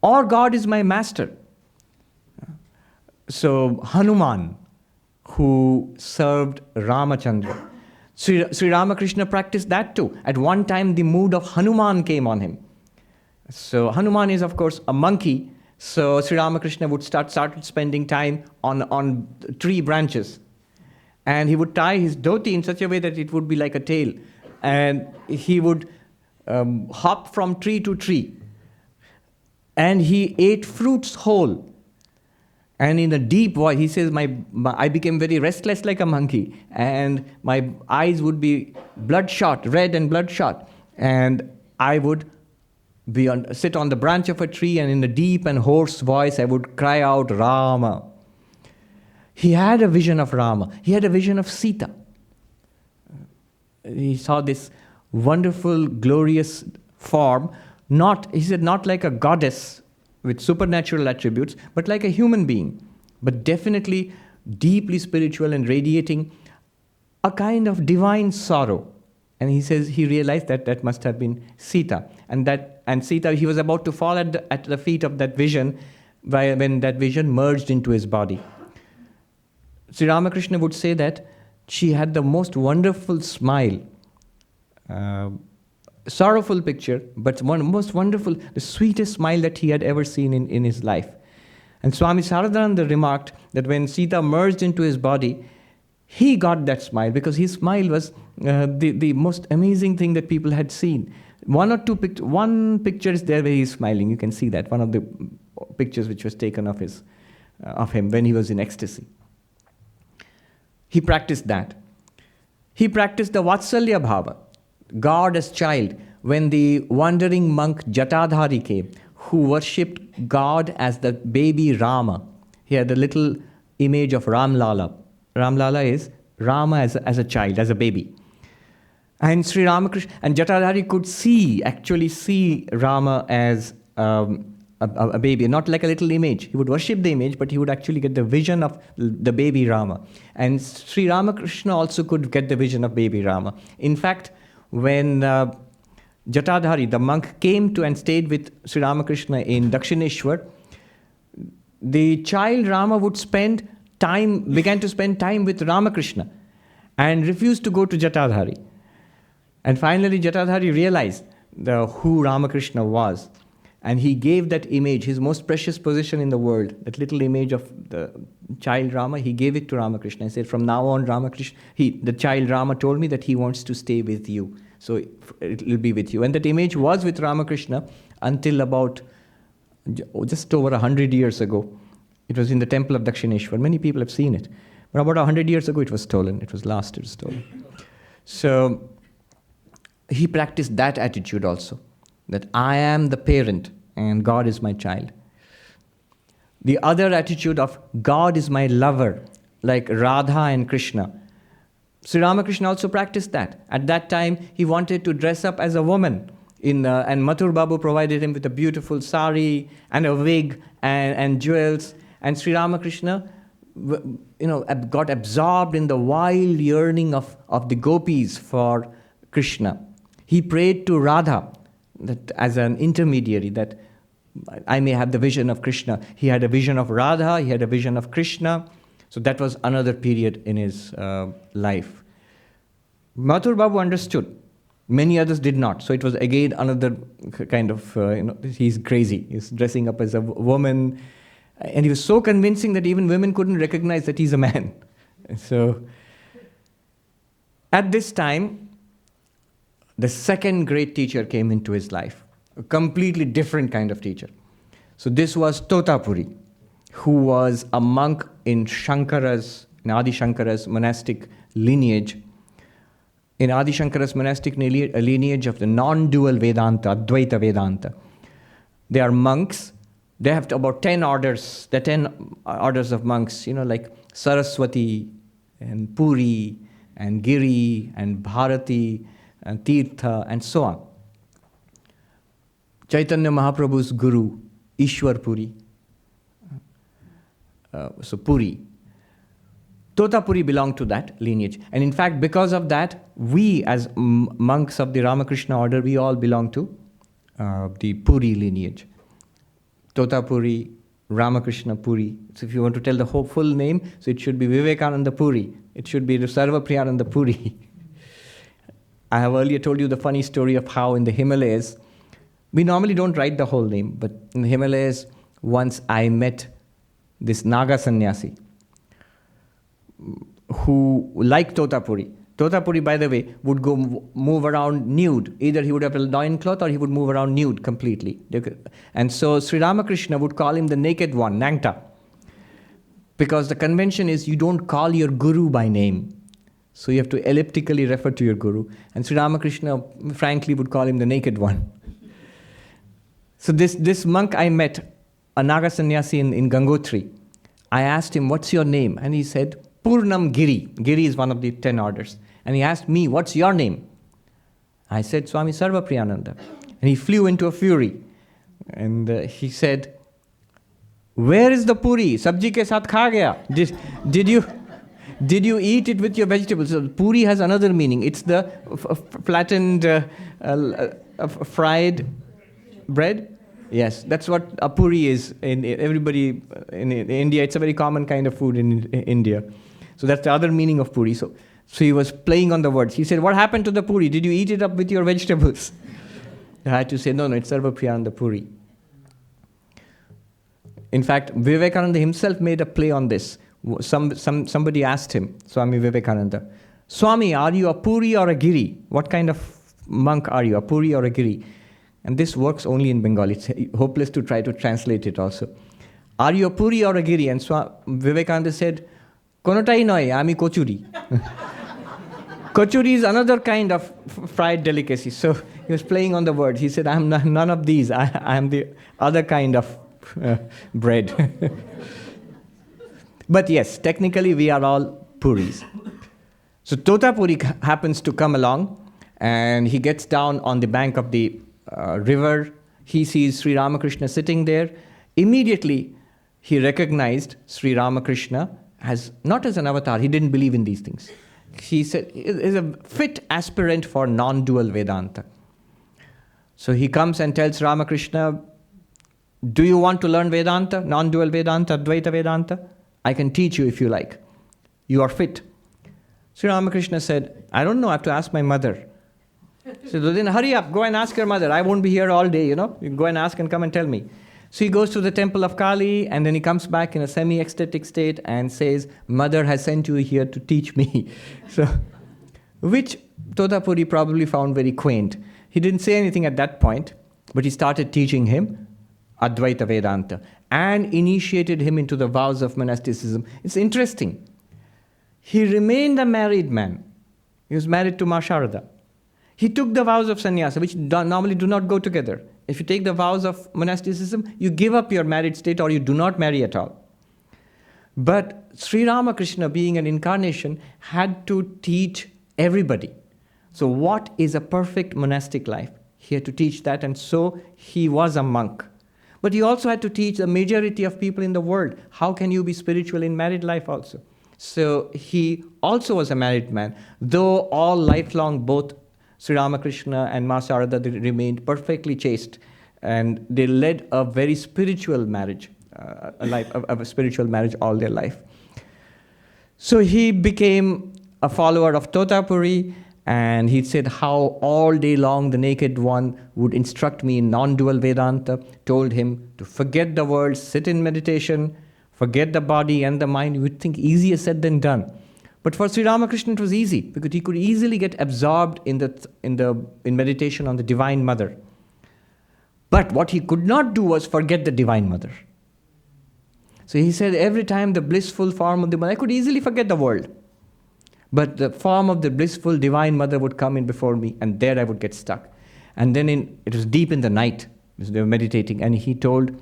or God is my master. So Hanuman, who served Ramachandra, Sri Ramakrishna practiced that too. At one time, the mood of Hanuman came on him. So Hanuman is, of course, a monkey. So Sri Ramakrishna would started spending time on tree branches. And he would tie his dhoti in such a way that it would be like a tail. And he would hop from tree to tree. And he ate fruits whole. And in a deep voice, he says, I became very restless like a monkey. And my eyes would be bloodshot, red and bloodshot. And I would sit on the branch of a tree, and in a deep and hoarse voice, I would cry out, Rama. He had a vision of Rama. He had a vision of Sita. He saw this wonderful, glorious form, he said, not like a goddess with supernatural attributes, but like a human being, but definitely deeply spiritual and radiating a kind of divine sorrow. And he says he realized that must have been Sita. And Sita, he was about to fall at the feet of that vision when that vision merged into his body. Sri Ramakrishna would say that she had the most wonderful smile, sorrowful picture, but most wonderful, the sweetest smile that he had ever seen in his life. And Swami Sarvapriyananda remarked that when Sita merged into his body, he got that smile because his smile was the most amazing thing that people had seen. One picture is there where he's smiling. You can see that, one of the pictures which was taken of him when he was in ecstasy. He practiced that. He practiced the Vatsalya Bhava, God as child, when the wandering monk Jatadhari came, who worshipped God as the baby Rama. He had a little image of Ram Lala. Ram Lala is Rama as a child, as a baby. And Sri Ramakrishna and Jatadhari could actually see Rama as a baby, not like a little image. He would worship the image, but he would actually get the vision of the baby Rama. And Sri Ramakrishna also could get the vision of baby Rama. In fact, when Jatadhari, the monk, came to and stayed with Sri Ramakrishna in Dakshineshwar, the child Rama began to spend time with Ramakrishna and refused to go to Jatadhari. And finally Jatadhari realized who Ramakrishna was. And he gave that image, his most precious possession in the world, that little image of the child Rama, he gave it to Ramakrishna and said, from now on, the child Rama told me that he wants to stay with you. So it will be with you. And that image was with Ramakrishna until about just over 100 years ago. It was in the temple of Dakshineshwar. Many people have seen it. But about 100 years ago, it was stolen. It was stolen. So he practiced that attitude also, that I am the parent and God is my child. The other attitude of God is my lover, like Radha and Krishna. Sri Ramakrishna also practiced that. At that time, he wanted to dress up as a woman, and Mathur Babu provided him with a beautiful sari and a wig and jewels. And Sri Ramakrishna, got absorbed in the wild yearning of the gopis for Krishna. He prayed to Radha that as an intermediary, that I may have the vision of Krishna. He had a vision of Radha, he had a vision of Krishna. So that was another period in his life. Mathur Babu understood. Many others did not. So it was again another kind of, he's crazy. He's dressing up as a woman. And he was so convincing that even women couldn't recognize that he's a man. So at this time, the second great teacher came into his life. A completely different kind of teacher. So this was Totapuri, who was a monk in Adi Shankara's monastic lineage. In Adi Shankara's monastic lineage of the non-dual Vedanta, Advaita Vedanta. They are monks. They have about 10 orders. There are 10 orders of monks, like Saraswati and Puri and Giri and Bharati and Tirtha and so on. Chaitanya Mahaprabhu's guru, Ishwar Puri. So Puri. Totapuri belonged to that lineage. And in fact, because of that, we as monks of the Ramakrishna order, we all belong to the Puri lineage. Totapuri, Ramakrishna Puri. So if you want to tell the whole full name, so it should be Vivekananda Puri. It should be Sarvapriyananda Puri. I have earlier told you the funny story of how in the Himalayas, we normally don't write the whole name, but in the Himalayas, once I met this Naga sannyasi who, like Totapuri. Totapuri, by the way, would go move around nude. Either he would have a loincloth or he would move around nude completely. And so Sri Ramakrishna would call him the naked one, Nangta. Because the convention is you don't call your guru by name. So you have to elliptically refer to your guru. And Sri Ramakrishna, frankly, would call him the naked one. So this monk I met, a Naga sannyasi in Gangotri, I asked him, what's your name? And he said, Purnam Giri. Giri is one of the 10 orders. And he asked me, what's your name? I said, Swami Sarvapriyananda. And he flew into a fury. And he said, where is the puri? Sabji ke saath kha gaya. Did you eat it with your vegetables? So puri has another meaning. It's the flattened, fried bread. Yes, that's what a puri is. Everybody in India, it's a very common kind of food in India. So that's the other meaning of puri. So he was playing on the words. He said, what happened to the puri? Did you eat it up with your vegetables? I had to say, no, it's Sarvapriyananda Puri. In fact, Vivekananda himself made a play on this. Somebody asked him, Swami Vivekananda, Swami, are you a Puri or a Giri? What kind of monk are you, a Puri or a Giri? And this works only in Bengali. It's hopeless to try to translate it also. Are you a Puri or a Giri? And Vivekananda said, Konotai noi, ami kochuri. Kochuri is another kind of fried delicacy. So he was playing on the word. He said, I'm none of these. I am the other kind of bread. But yes, technically we are all Puris. So Totapuri happens to come along and he gets down on the bank of the river. He sees Sri Ramakrishna sitting there. Immediately he recognized Sri Ramakrishna as not as an avatar. He didn't believe in these things. He said he is a fit aspirant for non-dual Vedanta. So he comes and tells Ramakrishna, do you want to learn Vedanta, non-dual Vedanta, Advaita Vedanta? I can teach you if you like. You are fit. Sri Ramakrishna said, I don't know, I have to ask my mother. He said, well, then hurry up, go and ask your mother. I won't be here all day, You can go and ask and come and tell me. So he goes to the temple of Kali and then he comes back in a semi-ecstatic state and says, Mother has sent you here to teach me. So, which Totapuri probably found very quaint. He didn't say anything at that point, but he started teaching him Advaita Vedanta and initiated him into the vows of monasticism. It's interesting. He remained a married man. He was married to Ma Sharada. He took the vows of sannyasa, which normally do not go together. If you take the vows of monasticism, you give up your married state or you do not marry at all. But Sri Ramakrishna, being an incarnation, had to teach everybody. So what is a perfect monastic life? He had to teach that, and so he was a monk. But he also had to teach the majority of people in the world, how can you be spiritual in married life also? So he also was a married man, though all lifelong both Sri Ramakrishna and Ma Sharada remained perfectly chaste, and they led a very spiritual marriage, a spiritual marriage all their life. So he became a follower of Totapuri, and he said how all day long the naked one would instruct me in non-dual Vedanta, told him to forget the world, sit in meditation, forget the body and the mind. You would think easier said than done. But for Sri Ramakrishna it was easy, because he could easily get absorbed in meditation on the Divine Mother. But what he could not do was forget the Divine Mother. So he said every time the blissful form of the Mother, I could easily forget the world. But the form of the blissful Divine Mother would come in before me, and there I would get stuck. And then it was deep in the night, they were meditating, and he told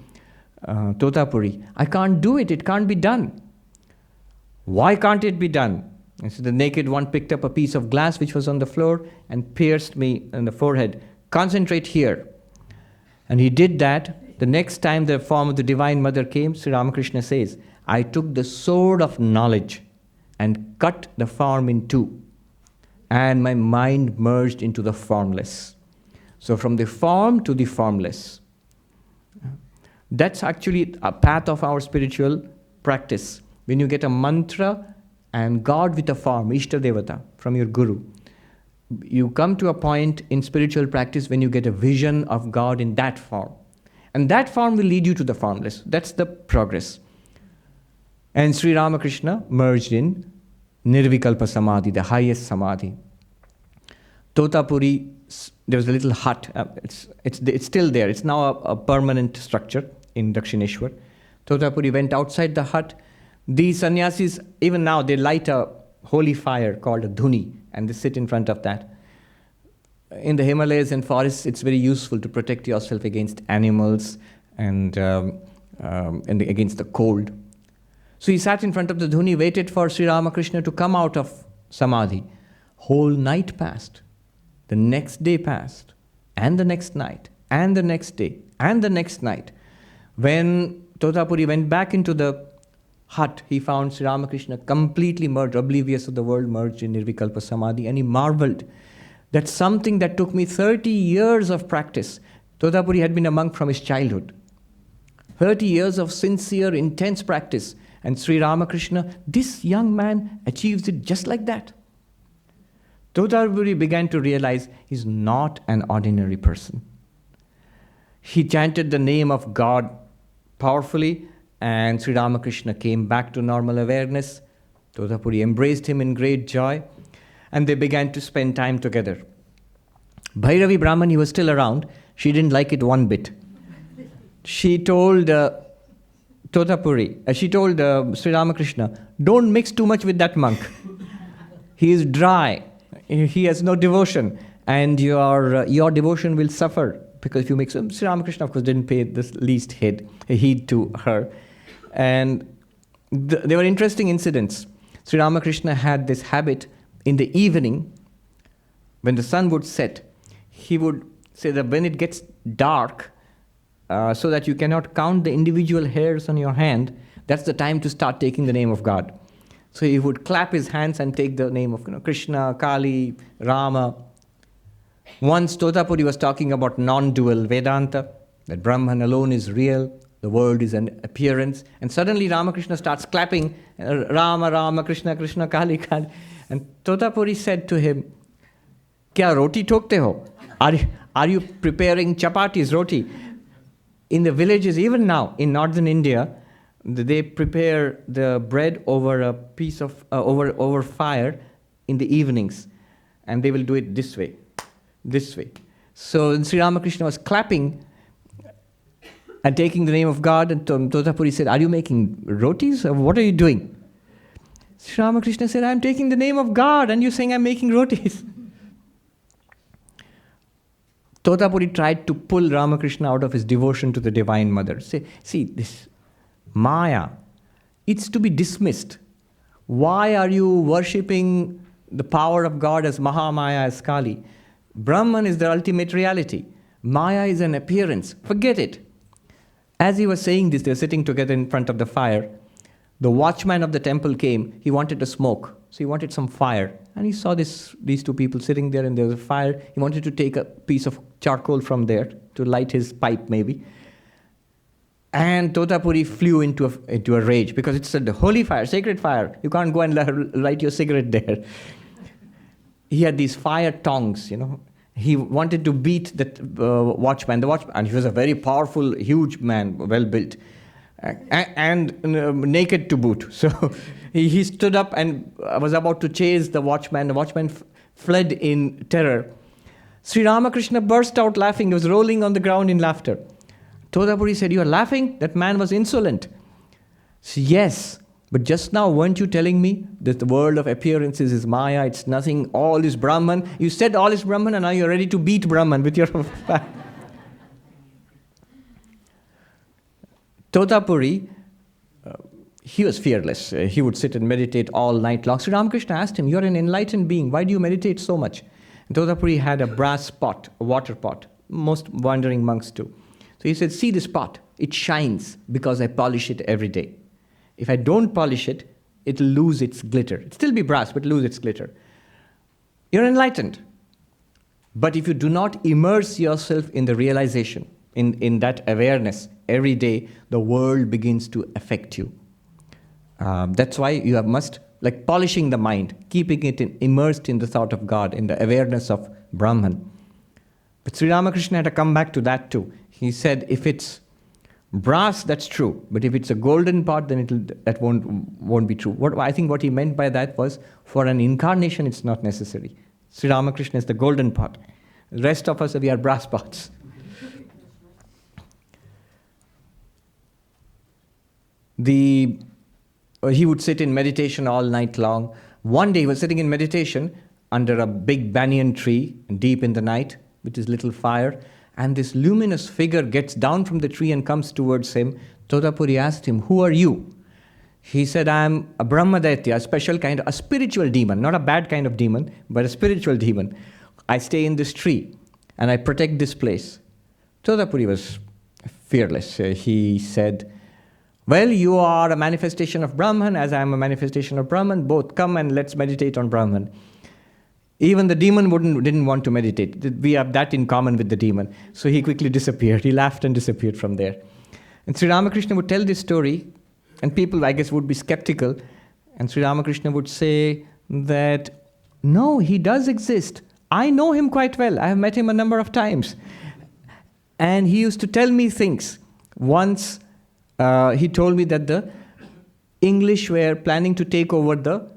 Totapuri, I can't do it, it can't be done. Why can't it be done? And so the naked one picked up a piece of glass which was on the floor and pierced me in the forehead. Concentrate here. And he did that. The next time the form of the Divine Mother came, Sri Ramakrishna says, I took the sword of knowledge and cut the form in two. And my mind merged into the formless. So from the form to the formless. That's actually a path of our spiritual practice. When you get a mantra and God with a form, Ishta Devata, from your Guru, you come to a point in spiritual practice when you get a vision of God in that form. And that form will lead you to the formless. That's the progress. And Sri Ramakrishna merged in Nirvikalpa Samadhi, the highest Samadhi. Totapuri, there was a little hut. It's still there. It's now a permanent structure in Dakshineshwar. Totapuri went outside the hut. These sannyasis, even now, they light a holy fire called a dhuni, and they sit in front of that. In the Himalayas and forests, it's very useful to protect yourself against animals and against the cold. So he sat in front of the dhuni, waited for Sri Ramakrishna to come out of Samadhi. Whole night passed. The next day passed. And the next night. And the next day. And the next night. When Totapuri went back into the hut, he found Sri Ramakrishna completely merged, oblivious of the world, merged in Nirvikalpa Samadhi. And he marveled. That's something that took me 30 years of practice. Totapuri had been a monk from his childhood. 30 years of sincere, intense practice. And Sri Ramakrishna, this young man achieves it just like that. Totapuri began to realize he's not an ordinary person. He chanted the name of God powerfully, and Sri Ramakrishna came back to normal awareness. Totapuri embraced him in great joy, and they began to spend time together. Bhairavi Brahmani was still around. She didn't like it one bit. She told Totapuri, she told Sri Ramakrishna, don't mix too much with that monk. He is dry. He has no devotion. And your devotion will suffer because if you mix. Sri Ramakrishna, of course, didn't pay the least heed to her. And there were interesting incidents. Sri Ramakrishna had this habit in the evening, when the sun would set, he would say that when it gets dark, so that you cannot count the individual hairs on your hand, that's the time to start taking the name of God. So he would clap his hands and take the name of Krishna, Kali, Rama. Once Totapuri was talking about non-dual Vedanta, that Brahman alone is real, the world is an appearance, and suddenly Ramakrishna starts clapping, Rama, Rama, Krishna, Krishna, Kali, Kali. And Totapuri said to him, Kya roti thokte ho? Are you preparing chapatis, roti? In the villages, even now, in northern India, they prepare the bread over a piece of, over fire in the evenings. And they will do it this way. So Sri Ramakrishna was clapping and taking the name of God, and Totapuri said, are you making rotis? Or what are you doing? Sri Ramakrishna said, I'm taking the name of God, and you're saying I'm making rotis. Totapuri tried to pull Ramakrishna out of his devotion to the Divine Mother. See, this Maya, it's to be dismissed. Why are you worshipping the power of God as Mahamaya, as Kali? Brahman is the ultimate reality. Maya is an appearance. Forget it. As he was saying this, they were sitting together in front of the fire. The watchman of the temple came. He wanted to smoke. So he wanted some fire. And he saw these two people sitting there, and there was a fire. He wanted to take a piece of charcoal from there to light his pipe, maybe. And Totapuri flew into a rage because it's a holy fire, sacred fire. You can't go and light your cigarette there. He had these fire tongs, He wanted to beat that watchman. And he was a very powerful, huge man, well built. And naked to boot. So he stood up and was about to chase the watchman. The watchman fled in terror. Sri Ramakrishna burst out laughing. He was rolling on the ground in laughter. Totapuri said, you are laughing? That man was insolent. Said, yes, but just now weren't you telling me that the world of appearances is Maya, it's nothing, all is Brahman? You said all is Brahman, and now you're ready to beat Brahman with your... Totapuri, he was fearless. He would sit and meditate all night long. Sri Ramakrishna asked him, you're an enlightened being. Why do you meditate so much? And Totapuri had a brass pot, a water pot. Most wandering monks do. So he said, see this pot. It shines because I polish it every day. If I don't polish it, it'll lose its glitter. It'll still be brass, but lose its glitter. You're enlightened. But if you do not immerse yourself in the realization in that awareness, every day the world begins to affect you. That's why you must, like polishing the mind, keeping it immersed in the thought of God, in the awareness of Brahman. But Sri Ramakrishna had to come back to that too. He said, if it's brass, that's true. But if it's a golden pot, then that won't be true. I think what he meant by that was, for an incarnation, it's not necessary. Sri Ramakrishna is the golden pot. The rest of us, we are brass pots. He would sit in meditation all night long. One day he was sitting in meditation under a big banyan tree, deep in the night, with his little fire, and this luminous figure gets down from the tree and comes towards him. Totapuri asked him, "Who are you?" He said, "I'm a Brahmadaitya, a special kind, a spiritual demon, not a bad kind of demon, but a spiritual demon. I stay in this tree, and I protect this place." Totapuri was fearless. He said, "Well, you are a manifestation of Brahman, as I am a manifestation of Brahman. Both come and let's meditate on Brahman." Even the demon didn't want to meditate. We have that in common with the demon. So he quickly disappeared. He laughed and disappeared from there. And Sri Ramakrishna would tell this story, and people, I guess, would be skeptical. And Sri Ramakrishna would say that, "No, he does exist. I know him quite well. I have met him a number of times. And he used to tell me things. Once, he told me that the English were planning to take over the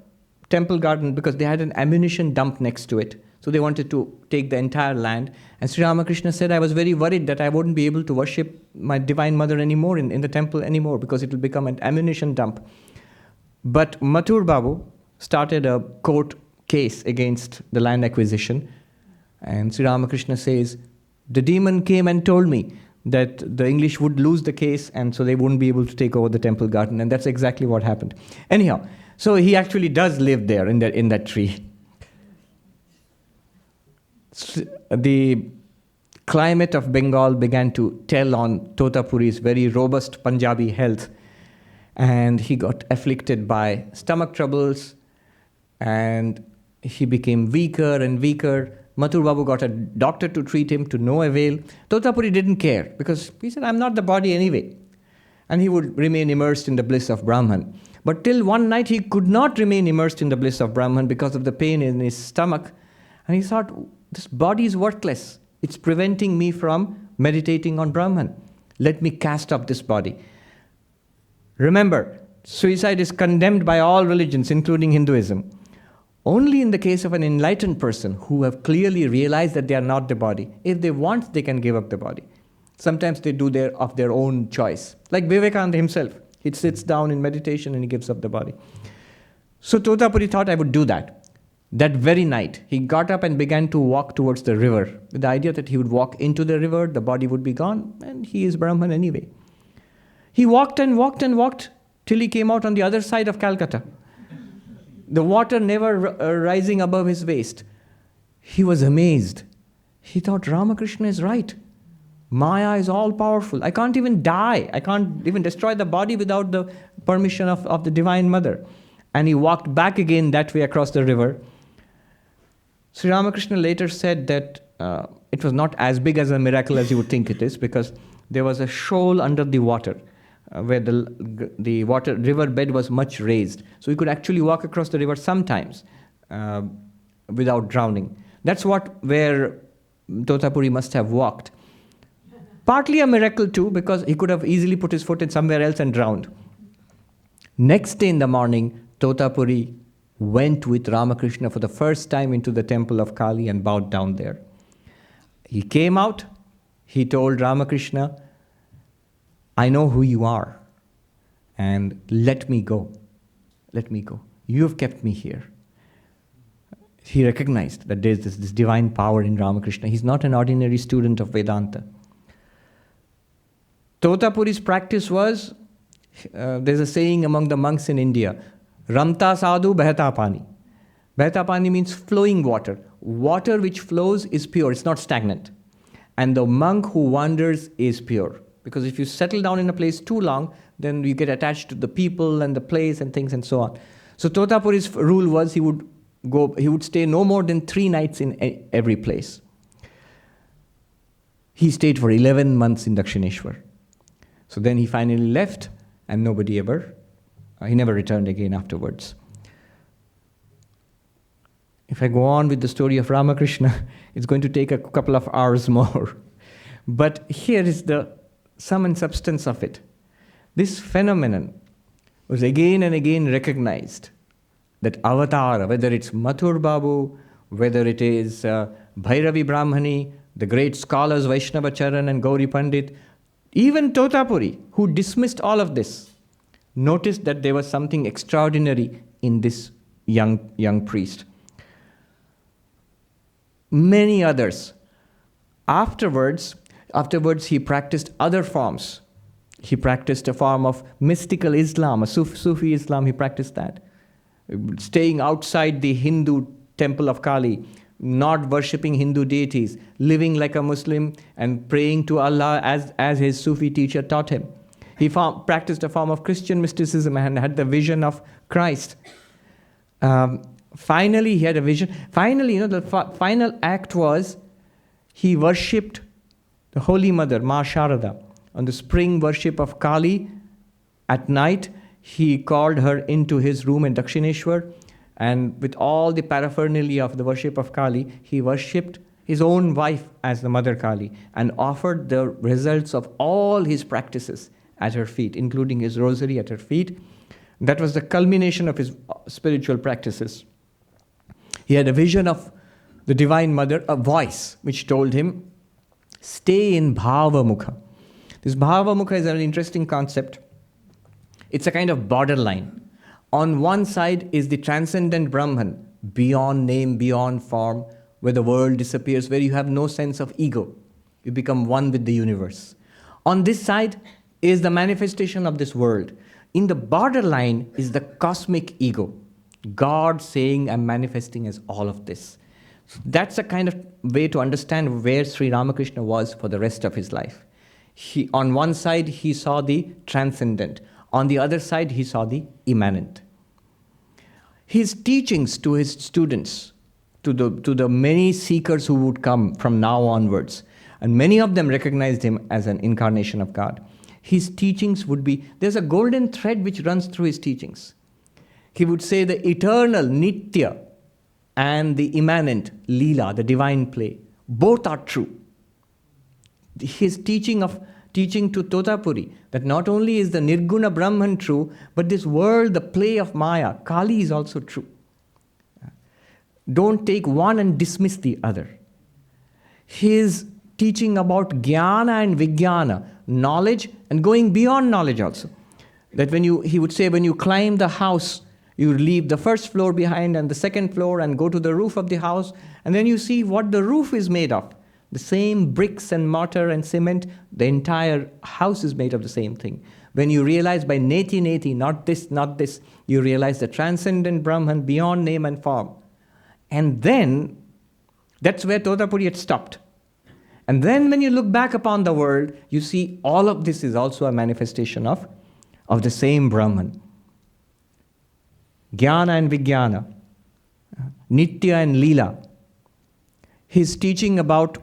temple garden because they had an ammunition dump next to it. So they wanted to take the entire land. And Sri Ramakrishna said, I was very worried that I wouldn't be able to worship my Divine Mother anymore in the temple anymore because it will become an ammunition dump. But Mathur Babu started a court case against the land acquisition. And Sri Ramakrishna says, the demon came and told me that the English would lose the case and so they wouldn't be able to take over the temple garden. And that's exactly what happened. Anyhow, so he actually does live there in that tree. The climate of Bengal began to tell on Totapuri's very robust Punjabi health. And he got afflicted by stomach troubles and he became weaker and weaker. Mathur Babu got a doctor to treat him to no avail. Totapuri didn't care because he said, I'm not the body anyway. And he would remain immersed in the bliss of Brahman. But till one night he could not remain immersed in the bliss of Brahman because of the pain in his stomach. And he thought, this body is worthless. It's preventing me from meditating on Brahman. Let me cast up this body. Remember, suicide is condemned by all religions, including Hinduism. Only in the case of an enlightened person who have clearly realized that they are not the body. If they want, they can give up the body. Sometimes they do of their own choice. Like Vivekananda himself. He sits down in meditation and he gives up the body. So Totapuri thought I would do that. That very night, he got up and began to walk towards the river. With the idea that he would walk into the river, the body would be gone, and he is Brahman anyway. He walked and walked and walked till he came out on the other side of Calcutta. The water never rising above his waist. He was amazed. He thought, Ramakrishna is right. Maya is all powerful. I can't even die. I can't even destroy the body without the permission of the Divine Mother. And he walked back again that way across the river. Sri Ramakrishna later said that it was not as big as a miracle as you would think it is, because there was a shoal under the water where the river bed was much raised. So he could actually walk across the river sometimes without drowning. That's where Totapuri must have walked. Partly a miracle too, because he could have easily put his foot in somewhere else and drowned. Next day in the morning, Totapuri went with Ramakrishna for the first time into the temple of Kali and bowed down there. He came out, he told Ramakrishna, I know who you are, and let me go. Let me go. You have kept me here. He recognized that there's this divine power in Ramakrishna. He's not an ordinary student of Vedanta. Totapuri's practice was, there's a saying among the monks in India, Ramta sadhu behta pani. Behta pani means flowing water. Water which flows is pure, it's not stagnant. And the monk who wanders is pure. Because if you settle down in a place too long, then you get attached to the people and the place and things and so on. So Totapuri's rule was he would stay no more than 3 nights in every place. He stayed for 11 months in Dakshineshwar. So then he finally left, and he never returned again afterwards. If I go on with the story of Ramakrishna, it's going to take a couple of hours more. But here is the sum and substance of it. This phenomenon was again and again recognized, that Avatara, whether it's Mathur Babu, whether it is Bhairavi Brahmani, the great scholars Vaishnava Charan and Gauri Pandit, even Totapuri, who dismissed all of this, noticed that there was something extraordinary in this young priest. Many others. Afterwards, he practiced other forms. He practiced a form of mystical Islam, a Sufi Islam, he practiced that. Staying outside the Hindu temple of Kali, not worshipping Hindu deities, living like a Muslim and praying to Allah as his Sufi teacher taught him. He practiced a form of Christian mysticism and had the vision of Christ. Finally, he had a vision. Finally, the final act was he worshipped the Holy Mother, Ma Sharada. On the spring worship of Kali, at night, he called her into his room in Dakshineshwar, and with all the paraphernalia of the worship of Kali, he worshipped his own wife as the Mother Kali and offered the results of all his practices at her feet, including his rosary at her feet. That was the culmination of his spiritual practices. He had a vision of the Divine Mother, a voice which told him, stay in Bhava Mukha. This Bhava Mukha is an interesting concept. It's a kind of borderline. On one side is the transcendent Brahman, beyond name, beyond form, where the world disappears, where you have no sense of ego. You become one with the universe. On this side is the manifestation of this world. In the borderline is the cosmic ego. God saying, I'm manifesting as all of this. So that's a kind of way to understand where Sri Ramakrishna was for the rest of his life. On one side, he saw the transcendent. On the other side, he saw the immanent. His teachings to his students, to the many seekers who would come from now onwards, and many of them recognized him as an incarnation of God. His teachings would be, there's a golden thread which runs through his teachings. He would say the eternal Nitya and the immanent Leela, the divine play, both are true. His teaching to Totapuri, that not only is the Nirguna Brahman true, but this world, the play of Maya, Kali is also true. Don't take one and dismiss the other. His teaching about Jnana and Vijnana, knowledge and going beyond knowledge also. That he would say, when you climb the house, you leave the first floor behind and the second floor and go to the roof of the house, and then you see what the roof is made of. The same bricks and mortar and cement, the entire house is made of the same thing. When you realize by neti, not this, you realize the transcendent Brahman beyond name and form. And then, that's where Totapuri had stopped. And then when you look back upon the world, you see all of this is also a manifestation of the same Brahman. Jnana and Vijnana, Nitya and Leela. His teaching about,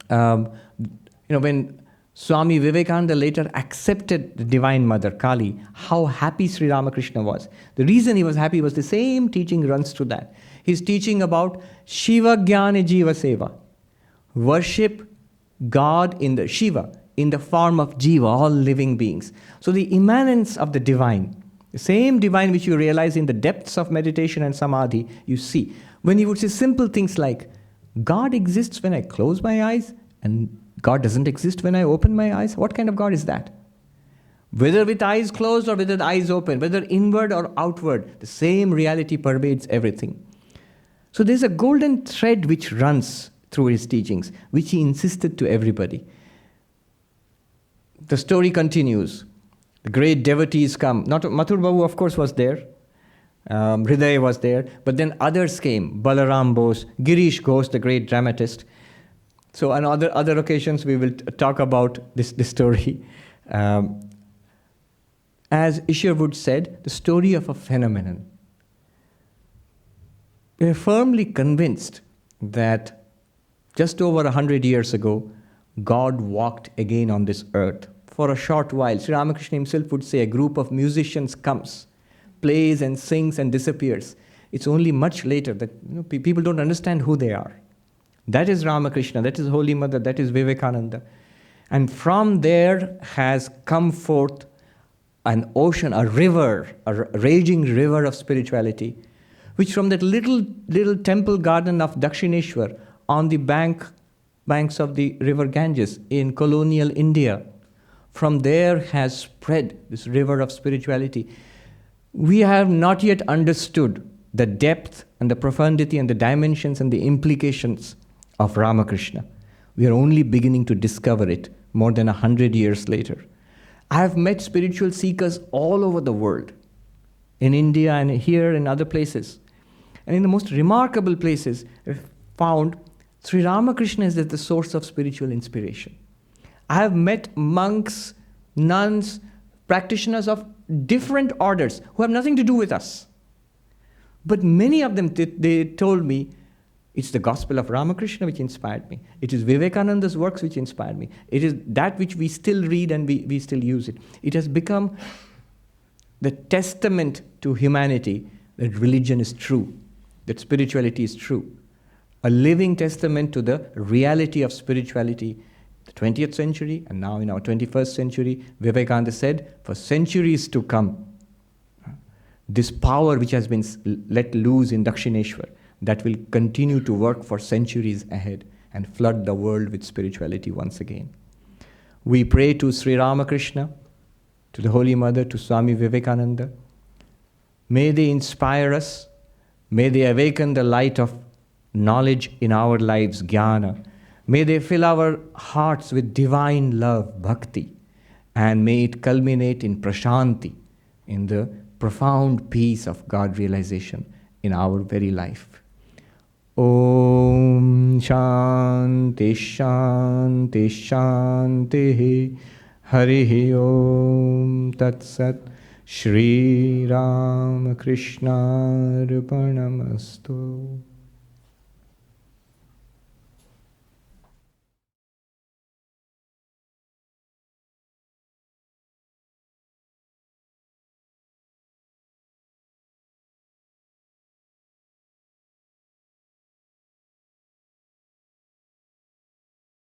when Swami Vivekananda later accepted the Divine Mother, Kali, how happy Sri Ramakrishna was. The reason he was happy was the same teaching runs through that. His teaching about Shiva Jnana Jiva Seva. Worship God in the Shiva, in the form of Jiva, all living beings. So the immanence of the divine, the same divine which you realize in the depths of meditation and samadhi, you see. When you would say simple things like, God exists when I close my eyes and God doesn't exist when I open my eyes. What kind of God is that? Whether with eyes closed or with the eyes open, whether inward or outward, the same reality pervades everything. So there's a golden thread which runs through his teachings, which he insisted to everybody. The story continues. The great devotees come. Not Mathur Babu, of course, was there. Hriday was there. But then others came. Balaram Bose, Girish Ghosh, the great dramatist. So on other occasions, we will talk about this story. As Isherwood said, the story of a phenomenon. We are firmly convinced that just over 100 years ago, God walked again on this earth. For a short while, Sri Ramakrishna himself would say, a group of musicians comes, plays and sings and disappears. It's only much later that people don't understand who they are. That is Ramakrishna, that is Holy Mother, that is Vivekananda. And from there has come forth an ocean, a river, a raging river of spirituality, which from that little temple garden of Dakshineshwar on the banks of the river Ganges in colonial India, from there has spread this river of spirituality. We have not yet understood the depth and the profundity and the dimensions and the implications of Ramakrishna. We are only beginning to discover it more than 100 years later. I have met spiritual seekers all over the world, in India and here and other places. And in the most remarkable places, I've found Sri Ramakrishna is the source of spiritual inspiration. I have met monks, nuns, practitioners of different orders who have nothing to do with us. But many of them, they told me, it's the gospel of Ramakrishna which inspired me. It is Vivekananda's works which inspired me. It is that which we still read and we still use it. It has become the testament to humanity that religion is true, that spirituality is true. A living testament to the reality of spirituality. The 20th century and now in our 21st century, Vivekananda said, for centuries to come, this power which has been let loose in Dakshineshwar, that will continue to work for centuries ahead and flood the world with spirituality once again. We pray to Sri Ramakrishna, to the Holy Mother, to Swami Vivekananda. May they inspire us. May they awaken the light of knowledge in our lives, jnana. May they fill our hearts with divine love, bhakti. And may it culminate in prashanti, in the profound peace of God realization in our very life. Om Shanti Shanti Shanti Harihi Om Tat Sat Shri Ramakrishna Arpanamastu.